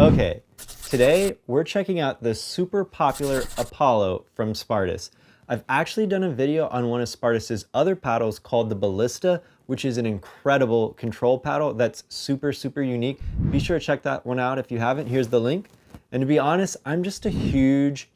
Okay, today we're checking out the super popular Apollo from Spartus. I've actually done a video on one of Spartus's other paddles called the Ballista, which is an incredible control paddle that's super unique. Be sure to check that one out if you haven't. Here's the link. And to be honest, I'm just a huge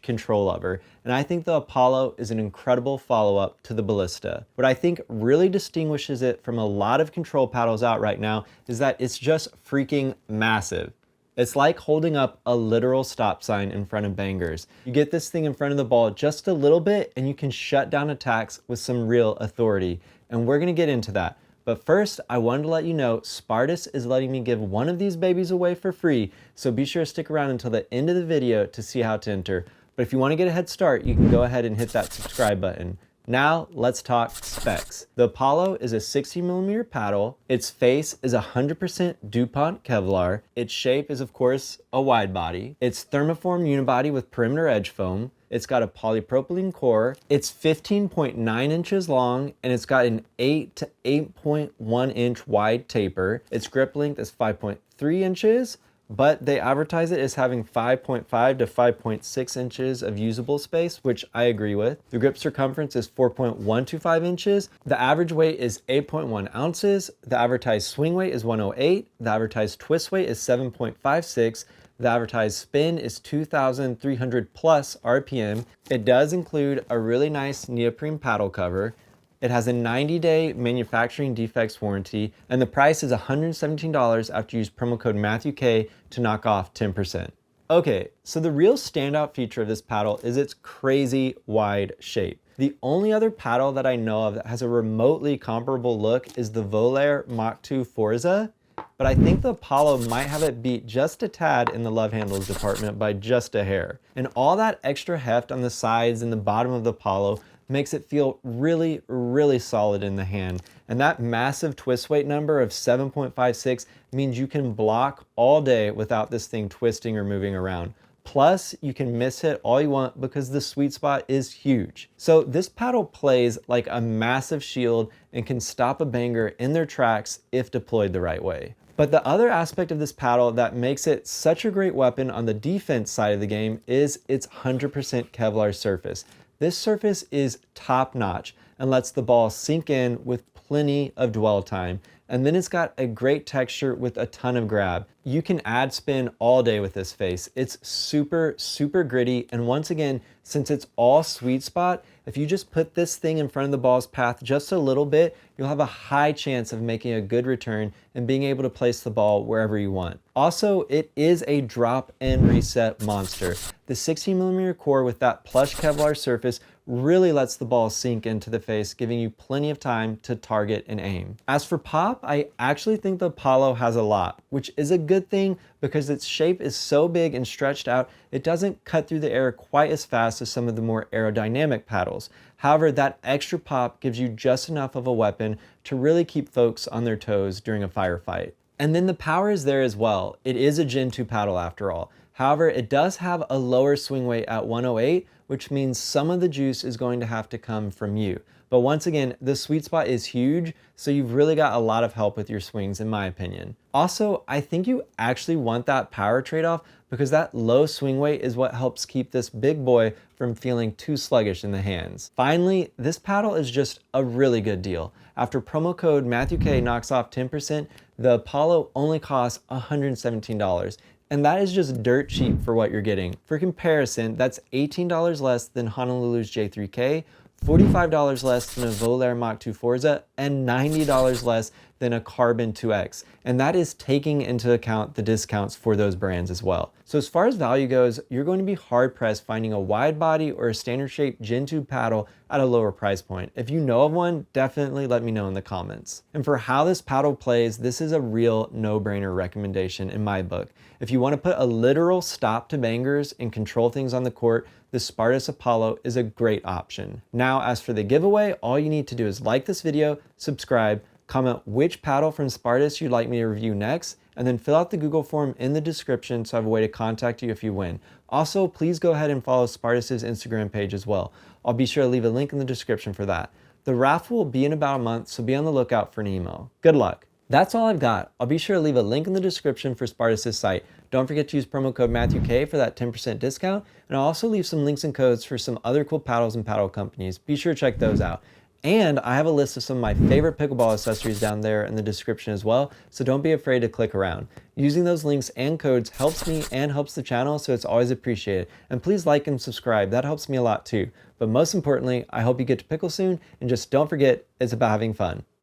control lover, and I think the Apollo is an incredible follow-up to the Ballista. What I think really distinguishes it from a lot of control paddles out right now is that it's just freaking massive. It's like holding up a literal stop sign in front of bangers. You get this thing in front of the ball just a little bit and you can shut down attacks with some real authority. And we're gonna get into that. But first, I wanted to let you know Spartus is letting me give one of these babies away for free, so be sure to stick around until the end of the video to see how to enter. But if you want to get a head start, you can go ahead and hit that subscribe button. Now, let's talk specs. The Apollo is a 60mm paddle. Its face is 100% DuPont Kevlar. Its shape is, of course, a wide body. It's thermoform unibody with perimeter edge foam. It's got a polypropylene core. It's 15.9 inches long, and it's got an 8 to 8.1 inch wide taper. Its grip length is 5.3 inches, but they advertise it as having 5.5 to 5.6 inches of usable space, which I agree with. The grip circumference is 4.125 inches. The average weight is 8.1 ounces. The advertised swing weight is 108. The advertised twist weight is 7.56. The advertised spin is 2,300 plus RPM. It does include a really nice neoprene paddle cover. It has a 90-day manufacturing defects warranty, and the price is $117 after you use promo code MATTHEWK to knock off 10%. Okay, so the real standout feature of this paddle is its crazy wide shape. The only other paddle that I know of that has a remotely comparable look is the Kevlar Mach 2 Forza, but I think the Apollo might have it beat just a tad in the love handles department by just a hair. And all that extra heft on the sides and the bottom of the Apollo makes it feel really solid in the hand. And that massive twist weight number of 7.56 means you can block all day without this thing twisting or moving around. Plus, you can miss hit all you want because the sweet spot is huge. So this paddle plays like a massive shield and can stop a banger in their tracks if deployed the right way. But the other aspect of this paddle that makes it such a great weapon on the defense side of the game is its 100% Kevlar surface. This surface is top notch and lets the ball sink in with plenty of dwell time. And then it's got a great texture with a ton of grab. You can add spin all day with this face. It's super gritty. And once again, since it's all sweet spot, if you just put this thing in front of the ball's path just a little bit, you'll have a high chance of making a good return and being able to place the ball wherever you want. Also, it is a drop and reset monster. The 16mm core with that plush Kevlar surface really lets the ball sink into the face, giving you plenty of time to target and aim. As for pop, I actually think the Apollo has a lot, which is a good thing because its shape is so big and stretched out, it doesn't cut through the air quite as fast as some of the more aerodynamic paddles. However, that extra pop gives you just enough of a weapon to really keep folks on their toes during a firefight. And then the power is there as well. It is a Gen 2 paddle after all. However, it does have a lower swing weight at 108, which means some of the juice is going to have to come from you. But once again, the sweet spot is huge, so you've really got a lot of help with your swings in my opinion. Also, I think you actually want that power trade-off because that low swing weight is what helps keep this big boy from feeling too sluggish in the hands. Finally, this paddle is just a really good deal. After promo code MATTHEWK knocks off 10%, the Apollo only costs $117. And that is just dirt cheap for what you're getting. For comparison, that's $18 less than Honolulu's J3K, $45 less than a Kevlar Mach 2 Forza, and $90 less than a Carbon 2X. And that is taking into account the discounts for those brands as well. So as far as value goes, you're going to be hard pressed finding a wide body or a standard shaped Gen 2 paddle at a lower price point. If you know of one, definitely let me know in the comments. And for how this paddle plays, this is a real no-brainer recommendation in my book. If you want to put a literal stop to bangers and control things on the court, the Spartus Apollo is a great option. Now, as for the giveaway, all you need to do is like this video, subscribe, comment which paddle from Spartus you'd like me to review next, and then fill out the Google form in the description so I have a way to contact you if you win. Also, please go ahead and follow Spartus's Instagram page as well. I'll be sure to leave a link in the description for that. The raffle will be in about a month, so be on the lookout for an email. Good luck. That's all I've got. I'll be sure to leave a link in the description for Spartus's site. Don't forget to use promo code MATTHEWK for that 10% discount, and I'll also leave some links and codes for some other cool paddles and paddle companies. Be sure to check those out. And I have a list of some of my favorite pickleball accessories down there in the description as well, so don't be afraid to click around. Using those links and codes helps me and helps the channel, so it's always appreciated. And please like and subscribe, that helps me a lot too. But most importantly, I hope you get to pickle soon, and just don't forget, it's about having fun.